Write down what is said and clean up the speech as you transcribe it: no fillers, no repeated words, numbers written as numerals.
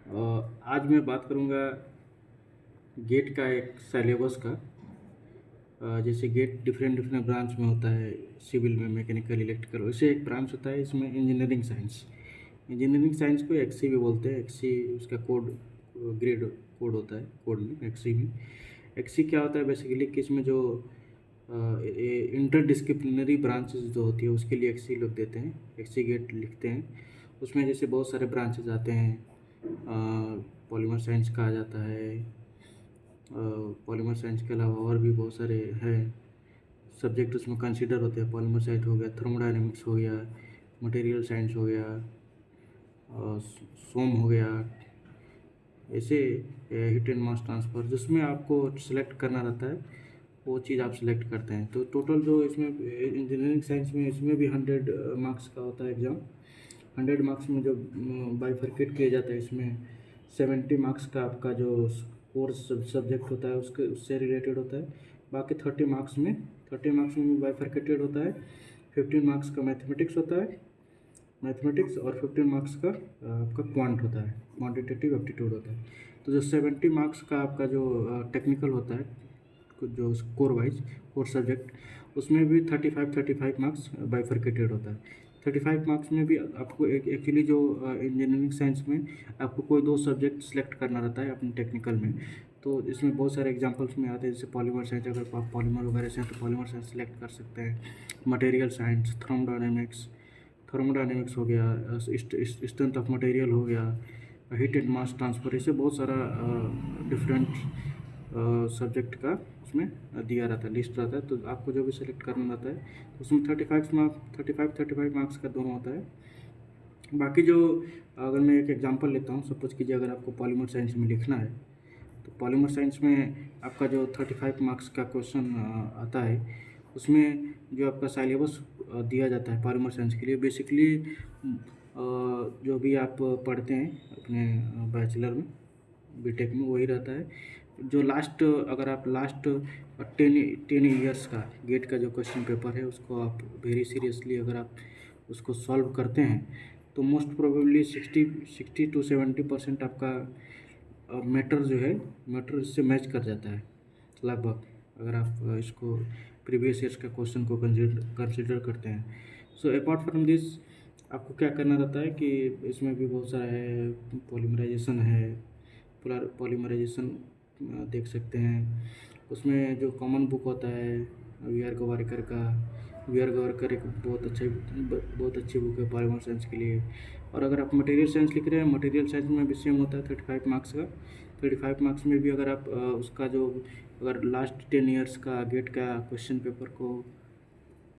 आज मैं बात करूँगा गेट का एक सिलेबस का। जैसे गेट डिफरेंट डिफरेंट ब्रांच में होता है, सिविल में, मैकेनिकल, इलेक्ट्रिकल। वैसे एक ब्रांच होता है इसमें इंजीनियरिंग साइंस। इंजीनियरिंग साइंस को एक्सी भी बोलते हैं। एक्सी उसका कोड ग्रेड कोड होता है, कोड में एक्सी में। एक्सी क्या होता है बेसिकली कि इसमें जो इंटर डिसिप्लिनरी ब्रांचेस जो होती है उसके लिए एक्सी लोग देते हैं, एक्सी गेट लिखते हैं। उसमें जैसे बहुत सारे ब्रांचेज आते हैं। पॉलीमर साइंस का आ जाता है। पॉलीमर साइंस के अलावा और भी बहुत सारे हैं सब्जेक्ट उसमें कंसिडर होते हैं। पॉलीमर साइंस हो गया, थर्मोडायनेमिक्स हो गया, मटेरियल साइंस हो गया, सोम हो गया। ऐसे हीट एंड मास ट्रांसफ़र जिसमें आपको सिलेक्ट करना रहता है, वो चीज़ आप सिलेक्ट करते हैं। तो टोटल जो इसमें इंजीनियरिंग साइंस में इसमें भी 100 मार्क्स का होता है एग्ज़ाम। 100 मार्क्स में जो बाइफरकेट किया जाता है, इसमें 70 मार्क्स का आपका जो कोर्स सब्जेक्ट होता है उसके उससे रिलेटेड होता है। बाकी 30 मार्क्स में बाइफरकेटेड होता है। 15 मार्क्स का मैथमेटिक्स होता है, मैथमेटिक्स, और 15 मार्क्स का आपका क्वांट होता है, क्वांटिटेटिव एप्टीट्यूड होता है। तो जो 70 मार्क्स का आपका जो टेक्निकल होता है, जो कोर वाइज कोर सब्जेक्ट, उसमें भी 35 मार्क्स बाइफरकेटेड होता है। 35 मार्क्स में भी आपको एक एक्चुअली जो इंजीनियरिंग साइंस में आपको कोई 2 सब्जेक्ट सेलेक्ट करना रहता है अपने टेक्निकल में। तो इसमें बहुत सारे एग्जांपल्स में आते हैं, जैसे पॉलीमर साइंस। अगर आप पॉलीमर वगैरह से हैं तो पॉलीमर साइंस सेलेक्ट कर सकते हैं। मटेरियल साइंस, थर्मोडायनेमिक्स हो गया, स्ट्रेंथ ऑफ मटेरियल हो गया, हीट एंड मास ट्रांसफ़र। ऐसे बहुत सारा डिफरेंट सब्जेक्ट का उसमें दिया रहता है, लिस्ट रहता है। तो आपको जो भी सिलेक्ट करना रहता है, तो उसमें 35 मार्क्स का दोनों होता है। बाकी जो, अगर मैं एक एग्जांपल लेता हूँ, सपोज कीजिए अगर आपको पॉलीमर साइंस में लिखना है, तो पॉलीमर साइंस में आपका जो 35 मार्क्स का क्वेश्चन आता है, उसमें जो आपका सिलेबस दिया जाता है पॉलीमर साइंस के लिए, बेसिकली जो भी आप पढ़ते हैं अपने बैचलर में, बीटेक में, वही रहता है। जो लास्ट, अगर आप लास्ट 10 ईयर्स का गेट का जो क्वेश्चन पेपर है उसको आप वेरी सीरियसली अगर आप उसको सॉल्व करते हैं, तो मोस्ट प्रोबेबली 60 टू 70% आपका मैटर जो है, मैटर इससे मैच कर जाता है लगभग, अगर आप इसको प्रीवियस ईयर्स का क्वेश्चन को कंसिडर करते हैं। सो अपार्ट फ्रॉम दिस, आपको क्या करना रहता है कि इसमें भी बहुत सारा है, पॉलीमराइजेशन है, पॉलीमराइजेशन देख सकते हैं। उसमें जो कॉमन बुक होता है वी आर गवारकर का, वी आर गवारकर एक बहुत अच्छी बुक है पॉलीमर साइंस के लिए। और अगर आप मटेरियल साइंस लिख रहे हैं, मटेरियल साइंस में भी सेम होता है 35 मार्क्स का। 35 मार्क्स में भी अगर आप उसका जो, अगर लास्ट 10 ईयर्स का गेट का क्वेश्चन पेपर को